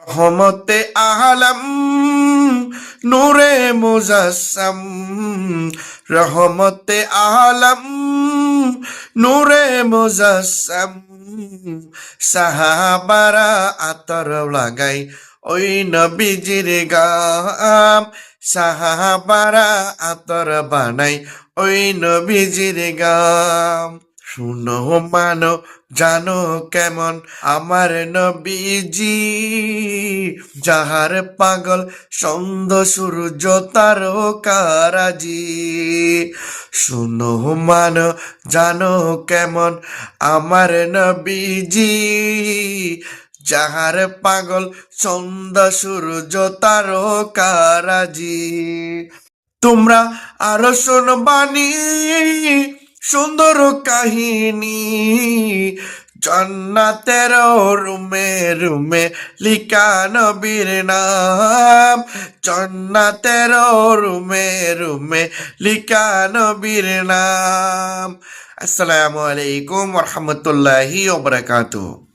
রহমতে আলম নূরে মুজাসসাম, রহমতে আলম নূরে মুজাসসাম, সাহাবারা আতর লাগাই ওই নবীজির গাম, সাহাবারা আতর বানাই ওই নবীজির গাম। শুনো মানো জানো কেমন আমার নবীজি, যাহার পাগল সন্ধ্য সূর্য তারকারাজি। শুনো মানো জানো কেমন আমার নবীজি, যাহার পাগল সন্ধ্যা সূর্য তারকারাজি। তোমরা আরো শোনবানি সুন্দর কাহিনী, জান্নাতের রুমে রুমে লিখা নবীর নাম, জান্নাতের রুমে রুমে লিখা নবীর নাম। আসসালামু আলাইকুম ওয়া রাহমাতুল্লাহি ওয়া বারাকাতুহু।